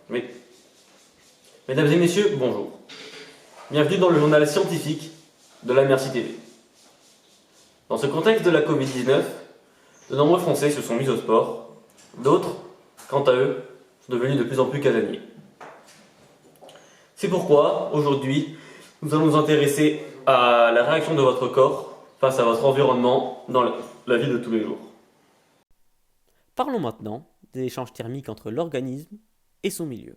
Mais, mesdames et messieurs, bonjour. Bienvenue dans le journal scientifique de la Merci TV. Dans ce contexte de la Covid-19, de nombreux Français se sont mis au sport. D'autres, quant à eux, sont devenus de plus en plus casaniers. C'est pourquoi, aujourd'hui, nous allons nous intéresser à la réaction de votre corps face à votre environnement dans la vie de tous les jours. Parlons maintenant des échanges thermiques entre l'organisme et son milieu.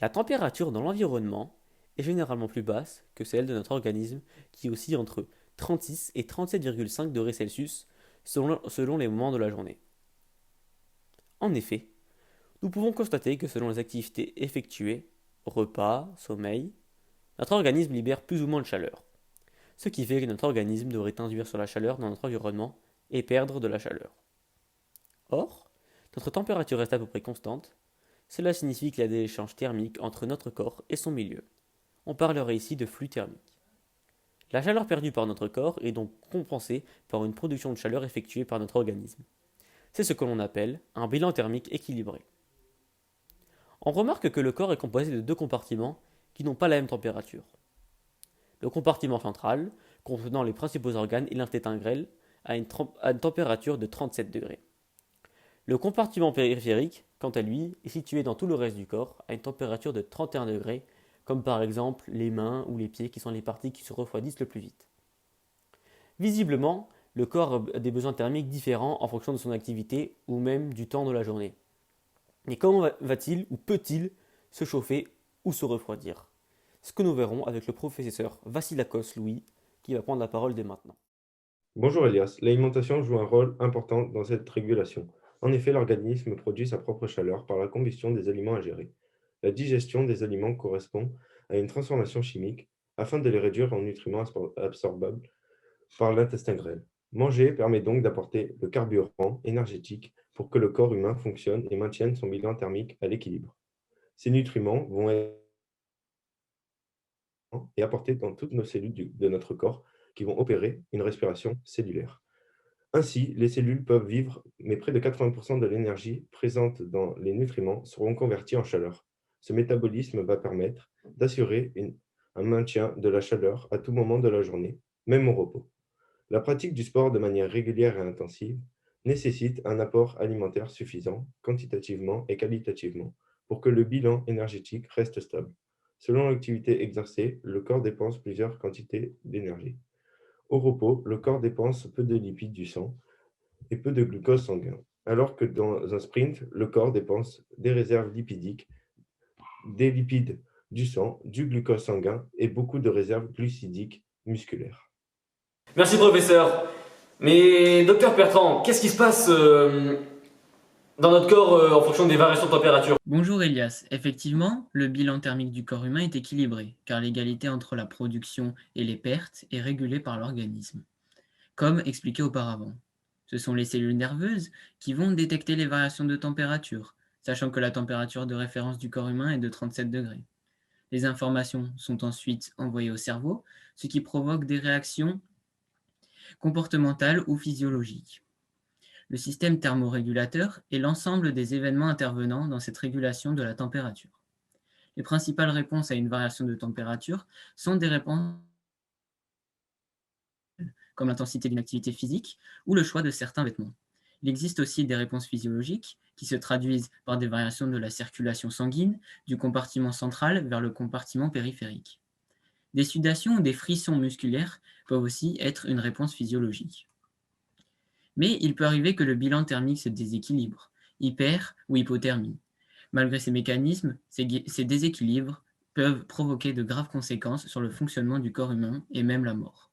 La température dans l'environnement est généralement plus basse que celle de notre organisme qui oscille entre 36 et 37,5 degrés Celsius selon les moments de la journée. En effet, nous pouvons constater que selon les activités effectuées, repas, sommeil, notre organisme libère plus ou moins de chaleur, ce qui fait que notre organisme devrait induire sur la chaleur dans notre environnement et perdre de la chaleur. Or, notre température reste à peu près constante. Cela signifie qu'il y a des échanges thermiques entre notre corps et son milieu. On parlerait ici de flux thermique. La chaleur perdue par notre corps est donc compensée par une production de chaleur effectuée par notre organisme. C'est ce que l'on appelle un bilan thermique équilibré. On remarque que le corps est composé de deux compartiments qui n'ont pas la même température. Le compartiment central, contenant les principaux organes et l'intestin grêle, a une température de 37 degrés. Le compartiment périphérique, quant à lui, est situé dans tout le reste du corps à une température de 31 degrés, comme par exemple les mains ou les pieds qui sont les parties qui se refroidissent le plus vite. Visiblement, le corps a des besoins thermiques différents en fonction de son activité ou même du temps de la journée. Mais comment va-t-il ou peut-il se chauffer ou se refroidir? Ce que nous verrons avec le professeur Vassilakos Louis qui va prendre la parole dès maintenant. Bonjour Elias, l'alimentation joue un rôle important dans cette régulation. En effet, l'organisme produit sa propre chaleur par la combustion des aliments ingérés. La digestion des aliments correspond à une transformation chimique afin de les réduire en nutriments absorbables par l'intestin grêle. Manger permet donc d'apporter le carburant énergétique pour que le corps humain fonctionne et maintienne son bilan thermique à l'équilibre. Ces nutriments vont être apportés dans toutes nos cellules de notre corps qui vont opérer une respiration cellulaire. Ainsi, les cellules peuvent vivre, mais près de 80% de l'énergie présente dans les nutriments seront convertis en chaleur. Ce métabolisme va permettre d'assurer un maintien de la chaleur à tout moment de la journée, même au repos. La pratique du sport de manière régulière et intensive nécessite un apport alimentaire suffisant, quantitativement et qualitativement, pour que le bilan énergétique reste stable. Selon l'activité exercée, le corps dépense plusieurs quantités d'énergie. Au repos, le corps dépense peu de lipides du sang et peu de glucose sanguin, alors que dans un sprint, le corps dépense des réserves lipidiques, des lipides du sang, du glucose sanguin et beaucoup de réserves glucidiques musculaires. Merci professeur. Mais docteur Bertrand, qu'est-ce qui se passe dans notre corps en fonction des variations de température? Bonjour Elias, effectivement, le bilan thermique du corps humain est équilibré, car l'égalité entre la production et les pertes est régulée par l'organisme, comme expliqué auparavant. Ce sont les cellules nerveuses qui vont détecter les variations de température, sachant que la température de référence du corps humain est de 37 degrés. Les informations sont ensuite envoyées au cerveau, ce qui provoque des réactions comportementales ou physiologiques. Le système thermorégulateur est l'ensemble des événements intervenant dans cette régulation de la température. Les principales réponses à une variation de température sont des réponses comme l'intensité d'une activité physique ou le choix de certains vêtements. Il existe aussi des réponses physiologiques qui se traduisent par des variations de la circulation sanguine du compartiment central vers le compartiment périphérique. Des sudations ou des frissons musculaires peuvent aussi être une réponse physiologique. Mais il peut arriver que le bilan thermique se déséquilibre, hyper ou hypothermie. Malgré ces mécanismes, ces déséquilibres peuvent provoquer de graves conséquences sur le fonctionnement du corps humain et même la mort.